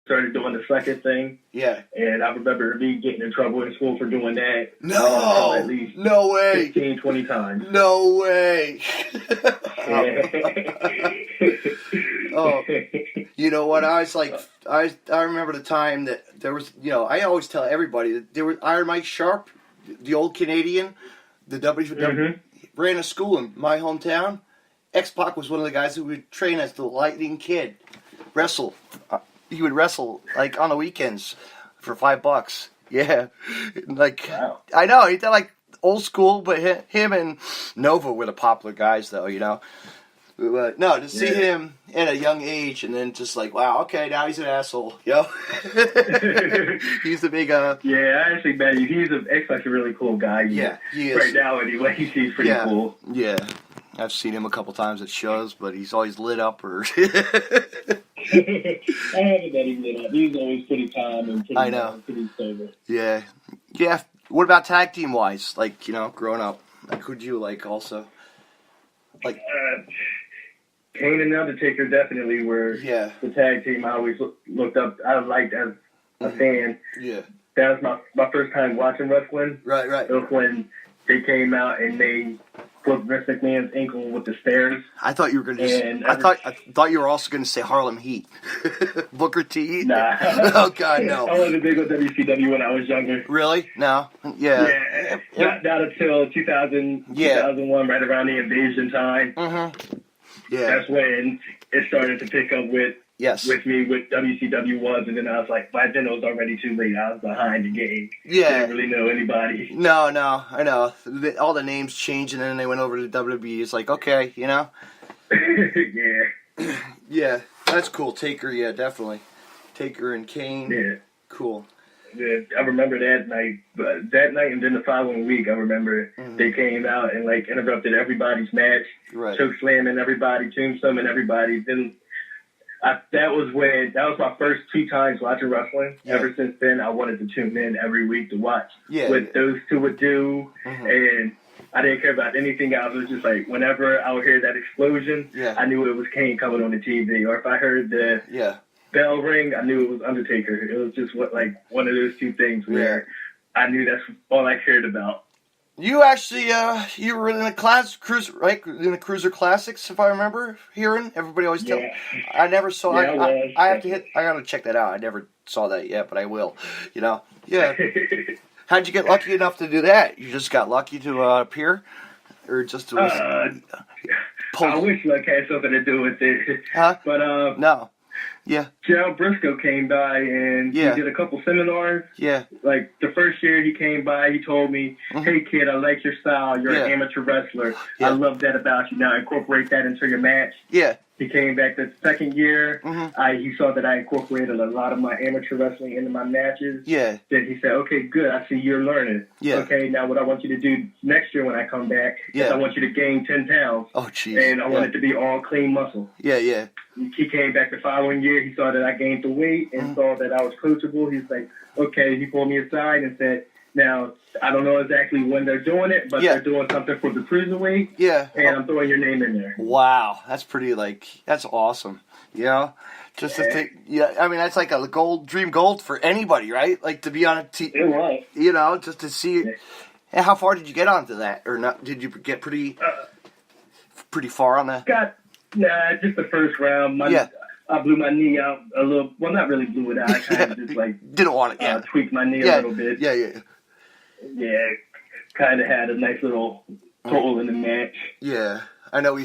started doing the second thing. Yeah. And I remember me getting in trouble in school for doing that. No. At least No way. 15, 20 times. No way. Oh, you know what? I was like, I remember the time that there was, I always tell everybody that there was Iron Mike Sharp, the old Canadian, the ran a school in my hometown. X-Pac was one of the guys who would train as the Lightning Kid, wrestle. He would wrestle like on the weekends for $5. Yeah, like wow. I know he did like old school, but him and Nova were the popular guys, though. But no, to see him at a young age and then just like, wow, okay, now he's an asshole, He's the big Yeah, I actually met him. He's X-Pac's a really cool guy. Yeah, he is. Right now, anyway, he's pretty cool. Yeah. I've seen him a couple times at shows, but he's always lit up or. I haven't met him lit up. He's always pretty calm and pretty sober. Yeah. Yeah. What about tag team wise? Like, growing up, like, who'd you like also? Like. Kane and Undertaker definitely were the tag team I always looked up. I liked as a fan. Yeah. That was my first time watching wrestling. Right. It was when they came out and they flipped Vince McMahon's ankle with the stairs. I thought you were going to. I thought you were also going to say Harlem Heat, Booker T. Nah. Oh God, no. I wasn't big on WCW when I was younger. Really? No. Yeah. Not until 2001, right around the invasion time. Mm-hmm. Yeah. That's when it started to pick up with me what WCW was, and then I was like, by then it was already too late. I was behind the game. Yeah. I didn't really know anybody. No, I know. All the names changed, and then they went over to WWE. It's like, okay, Yeah. Yeah, that's cool. Taker, yeah, definitely. Taker and Kane. Yeah. Cool. Yeah, I remember that night, and then the following week, I remember they came out and like interrupted everybody's match, choke slamming everybody, tombstoning everybody. Then that was my first 2 times watching wrestling. Yeah. Ever since then, I wanted to tune in every week to watch what those two would do, and I didn't care about anything else. It was just like whenever I would hear that explosion, I knew it was Kane coming on the TV, or if I heard the bell ring, I knew it was Undertaker. It was just one of those 2 things where I knew that's all I cared about. You actually, you were in the cruiser, right? In the Cruiser Classics, if I remember hearing. Everybody always tell. I never saw. I gotta check that out. I never saw that yet, but I will. Yeah. How'd you get lucky enough to do that? You just got lucky to appear, or just to? I wish luck had something to do with it. Huh? But no. Yeah. Gerald Briscoe came by and he did a couple seminars. Yeah. Like the first year he came by, he told me, "Hey kid, I like your style. You're an amateur wrestler. I love that about you. Now incorporate that into your match." Yeah. He came back the second year. He saw that I incorporated a lot of my amateur wrestling into my matches. Yeah. Then he said, "Okay, good. I see you're learning. Yeah. Okay, now what I want you to do next year when I come back is I want you to gain 10 pounds. Oh, jeez. And I want it to be all clean muscle." Yeah. He came back the following year. He saw that I gained the weight and saw that I was coachable. He's like, okay. He pulled me aside and said, "Now, I don't know exactly when they're doing it, but they're doing something for the cruiserweight. Yeah. And I'm throwing your name in there." Wow. That's pretty, that's awesome. Just to think, I mean, that's like a dream gold for anybody, right? Like to be on a team. It was. Just to see. And how far did you get onto that? Or not? Did you get pretty far on that? Just the first round. I blew my knee out a little. Well, not really blew it out. I kind of just didn't want it. Tweaked my knee a little bit. Yeah, kind of had a nice little hole in the match. Yeah, I know. I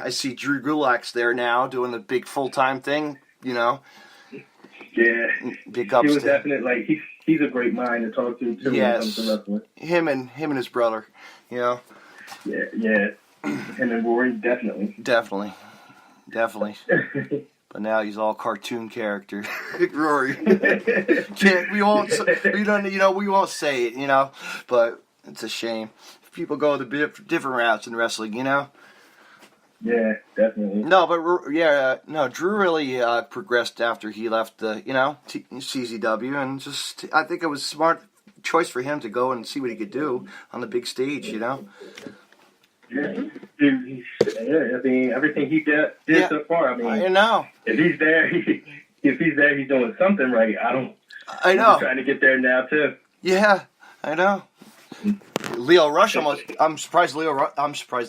see Drew Gulak's there now doing the big full-time thing. Yeah, big ups. He was definitely he's a great mind to talk to too. Yes, when it comes to wrestling. Him and his brother. Yeah. Him and Rory, definitely. But now he's all cartoon character. Rory. We won't say it, but it's a shame. People go the different routes in wrestling, Yeah, definitely. No, but Drew really progressed after he left the, CZW, and I think it was a smart choice for him to go and see what he could do on the big stage, Yeah, I mean, everything he did so far. I mean, I know. If he's there, if he's there, he's doing something right. I know. I'm trying to get there now too. Yeah, I know. Leo Rush I'm surprised they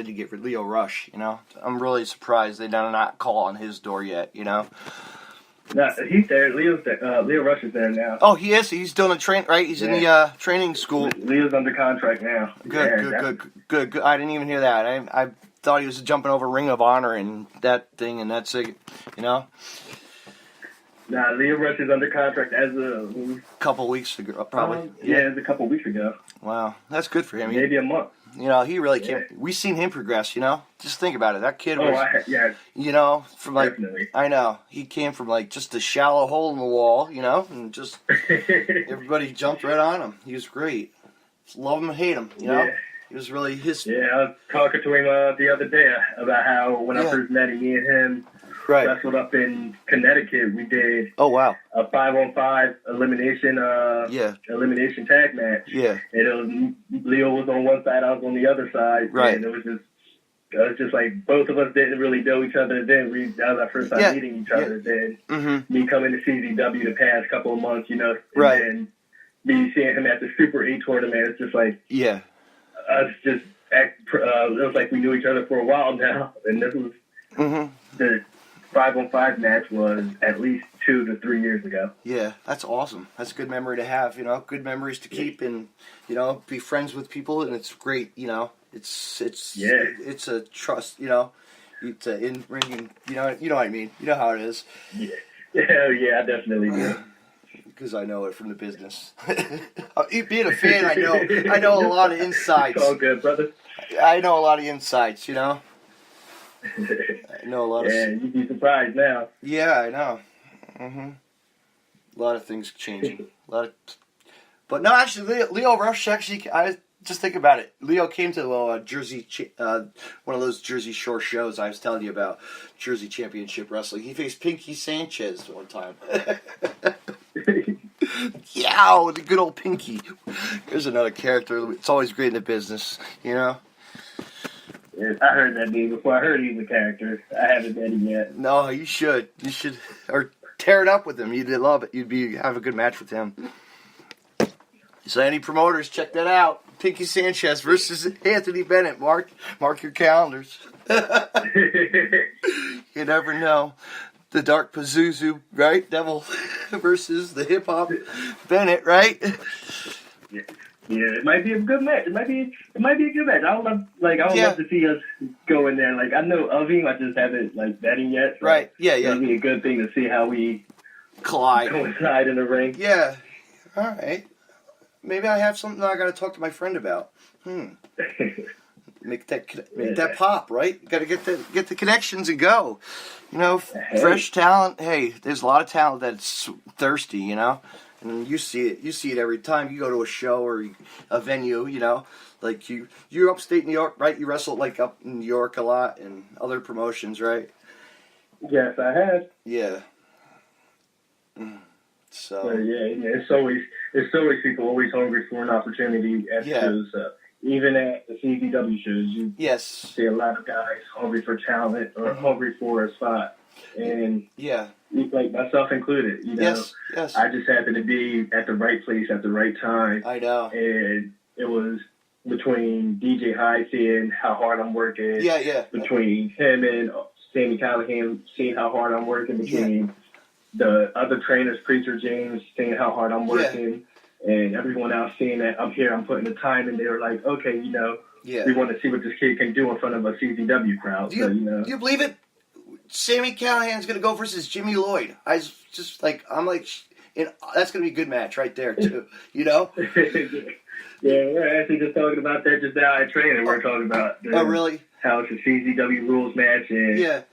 didn't get Leo Rush, you know. I'm really surprised they did not call on his door yet, you know. No, he's there. Leo Rush is there now. Oh, he is? He's doing a train, right? He's in the training school. Leo's under contract now. Good. I didn't even hear that. I thought he was jumping over Ring of Honor and that thing, and that's it, you know. Nah, Leo Rush is under contract as a couple weeks ago, probably. It's a couple weeks ago. Wow, that's good for him. Maybe a month. You know, he really came. We've seen him progress. You know, just think about it. That kid was. You know, from like. Definitely. I know he came from like just a shallow hole in the wall. You know, and just everybody jumped right on him. He was great. Love him and hate him. You know, he was really his. Yeah, I was talking to him the other day about how when I first met him, me and him. Right. Wrestled up in Connecticut. We did. Oh wow. A 5-on-5 elimination. Elimination tag match. Yeah. And it was Leo was on one side, I was on the other side. Right. And it was just like both of us didn't really know each other then. That was our first time meeting each other then. Mm-hmm. Me coming to CZW the past couple of months, you know. Right. And me seeing him at the Super 8 tournament, it's just like. Yeah. Us just it was like we knew each other for a while now, and this was the 5-on-5 match was at least 2 to 3 years ago. Yeah, that's awesome. That's a good memory to have, you know, good memories to keep and, you know, be friends with people, and it's great, you know. It's a trust, you know. It's a in-ring, you know what I mean. You know how it is. Yeah, I definitely do. Because I know it from the business. Being a fan, I know a lot of insights. It's all good, brother. I know a lot of insights, you know. I know a lot of. Yeah, you'd be surprised now. Yeah, I know. A lot of things changing. But no, actually, Leo Rush. Actually, I just think about it. Leo came to Jersey, one of those Jersey Shore shows I was telling you about, Jersey Championship Wrestling. He faced Pinky Sanchez one time. Yeah, the good old Pinky. There's another character. It's always great in the business, you know. Yeah, I heard that name before. I heard he's a character. I haven't met him yet. No, you should. You should, or tear it up with him. You'd love it. You'd have a good match with him. So any promoters, check that out. Pinky Sanchez versus Anthony Bennett. Mark your calendars. You never know. The Dark Pazuzu, right? Devil versus the Hip Hop Bennett, right? Yeah, it might be a good match. It might be a good match. I would love to see us go in there. Like, I know of him, I just haven't met him yet. So right. Yeah. It'd be a good thing to see how we coincide in the ring. Yeah. All right. Maybe I have something I got to talk to my friend about. Make that pop, right? Got to get the connections and go. You know, fresh talent. Hey, there's a lot of talent that's thirsty. You know. And you see it. You see it every time you go to a show or a venue. You know, like you're upstate New York, right? You wrestle like up in New York a lot and other promotions, right? Yes, I have. Yeah. So. It's always people always hungry for an opportunity at shows. Even at the CZW shows, you see a lot of guys hungry for talent or hungry for a spot. And like myself included, you know, I just happened to be at the right place at the right time. I know. And it was between DJ Hyde seeing how hard I'm working. Between him and Sammy Callahan seeing how hard I'm working. Between the other trainers, Preacher James, seeing how hard I'm working. And everyone else seeing that I'm here, I'm putting the time in. They were like, okay, you know, we want to see what this kid can do in front of a CZW crowd. Do you believe it? Sammy Callahan's going to go versus Jimmy Lloyd. That's going to be a good match right there, too. You know? We're actually just talking about that just now at training. We're talking about really? How it's a CZW rules match. And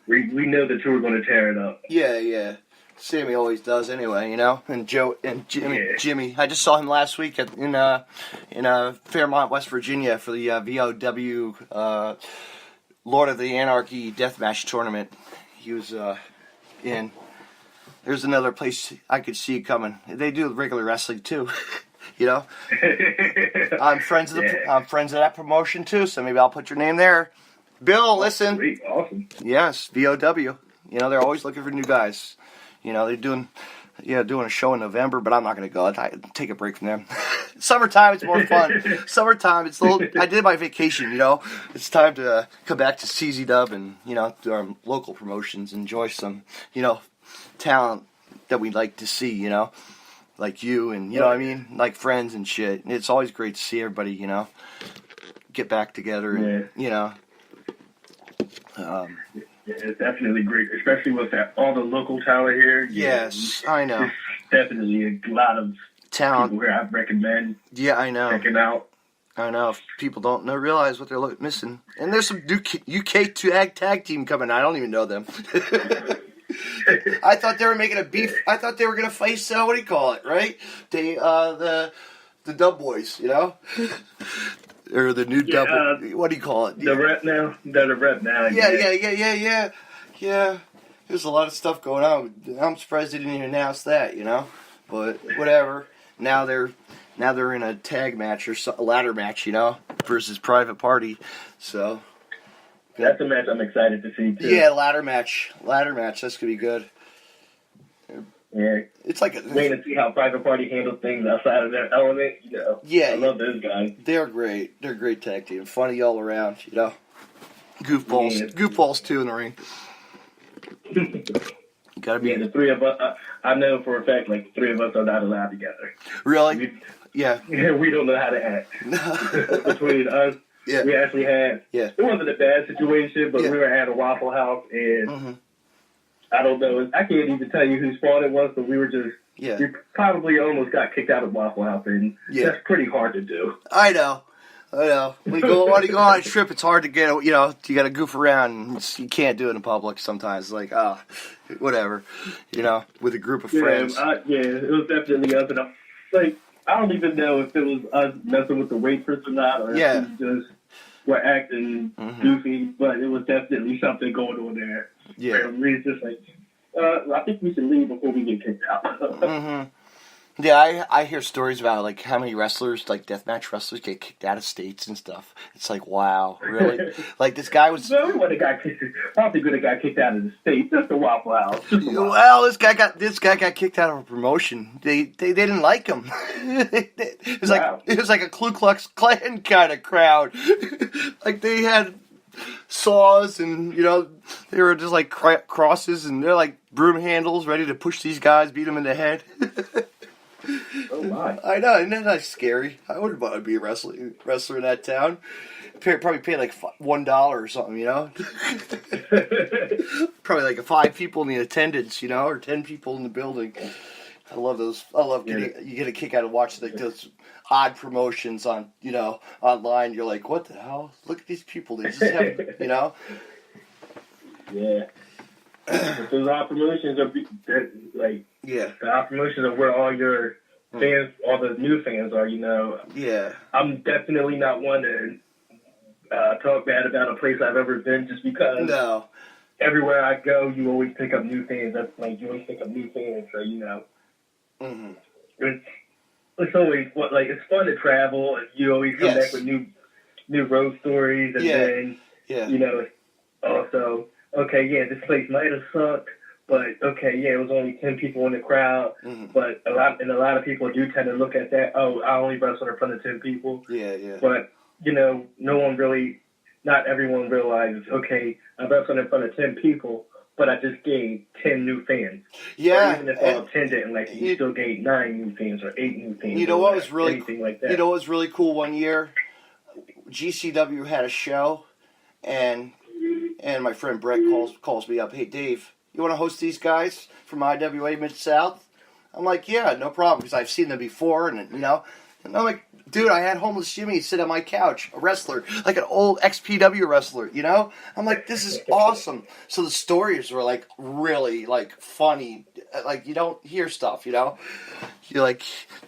we know the two are going to tear it up. Yeah. Sammy always does anyway, you know. And Jimmy. I just saw him last week in Fairmont, West Virginia for the VOW Lord of the Anarchy Deathmatch Tournament. He was in. There's another place I could see coming. They do regular wrestling too, you know. I'm friends of that promotion too, so maybe I'll put your name there. Bill, listen. Great, awesome. Yes, VOW. You know they're always looking for new guys. They're doing a show in November, but I'm not going to go. I take a break from them. Summertime, it's more fun. Summertime, it's I did my vacation, It's time to come back to CZ Dub and, do our local promotions, enjoy some, talent that we like to see, like you and, what I mean? Like friends and shit. And it's always great to see everybody, get back together and, Yeah, it's definitely great, especially with all the local talent here. Yes, I know. There's definitely a lot of talent people here I recommend. Yeah, I know. Checking out. I know. If people don't realize what they're missing. And there's some UK tag team coming. I don't even know them. I thought they were making a beef. I thought they were going to face, what do you call it, right? The Dub Boys, Or the new Dub. What do you call it? The Rep now. They're the Rep now. Yeah. There's a lot of stuff going on. I'm surprised they didn't even announce that, But whatever. Now they're in a tag match or a ladder match, versus Private Party. So that's a match I'm excited to see too. Yeah, ladder match. That's gonna be good. Yeah, it's like waiting to see how Private Party handles things outside of their element. Yeah, I love those guys. They're great. They're a great tag team. Funny all around. Goofballs too in the ring. Gotta be. Yeah, the three of us. I know for a fact, like the three of us are not allowed together. Really? Yeah, we don't know how to act. Between us, we actually had. Yeah. It wasn't a bad situation, but we were at a Waffle House, and I don't know. I can't even tell you whose fault it was, but we were just. Yeah. We probably almost got kicked out of Waffle House, and that's pretty hard to do. I know. When you go on a trip, it's hard to get. You got to goof around. And you can't do it in public sometimes. It's like, whatever. With a group of friends. It was definitely us, and I don't even know if it was us messing with the waitress or not, or if we just were acting goofy. But it was definitely something going on there. Yeah, and we just I think we should leave before we get kicked out. Yeah, I hear stories about like how many wrestlers, like deathmatch wrestlers, get kicked out of states and stuff. It's like, wow, really? Like this guy was. No, I don't think would have got kicked out of the state. Just the Waffle House. Well, this guy got kicked out of a promotion. They didn't like him. It was like a Ku Klux Klan kind of crowd. Like they had saws and they were just like crosses and they're like broom handles ready to push these guys, beat them in the head. Oh my! I know, isn't that nice, scary? I wouldn't want to be a wrestler in that town. Probably pay like $1 or something, Probably like 5 people in the attendance, or 10 people in the building. I love those. I love you get a kick out of watching like those odd promotions on online. You're like, what the hell? Look at these people. They just have Yeah. Those odd promotions are the odd promotions are where all your fans, all the new fans are. Yeah. I'm definitely not one to talk bad about a place I've ever been, just because. No. Everywhere I go, you always pick up new fans. You always pick up new fans, so It's always it's fun to travel, and you always come back with new road stories, and then also. Okay, this place might have sucked, but it was only 10 people in the crowd. But a lot of people do tend to look at that. Oh, I only wrestled in front of 10 people. Yeah. But not everyone realizes. Okay, I wrestled in front of 10 people, but I just gained 10 new fans. Yeah, or even if all 10 didn't, you still gained 9 new fans or 8 new fans. You know what was really anything like that. You know what was really cool one year? GCW had a show, and my friend Brett calls me up. Hey, Dave, you want to host these guys from IWA Mid-South? I'm like, yeah, no problem, because I've seen them before, and And I'm like, dude, I had homeless Jimmy sit on my couch, a wrestler, like an old XPW wrestler, I'm like, this is awesome. So the stories were, really, funny. You don't hear stuff, You're,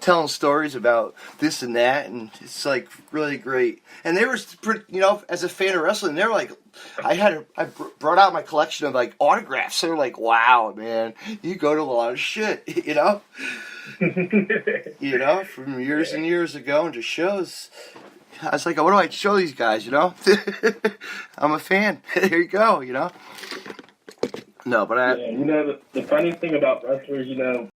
telling stories about this and that, and it's, really great. And they were, as a fan of wrestling, they were, I brought out my collection of, autographs. They were like, wow, man, you go to a lot of shit, from years and years ago into shows. I was like, what do I show these guys, I'm a fan. There you go, No, but yeah, you know, the funny thing about wrestlers, you know,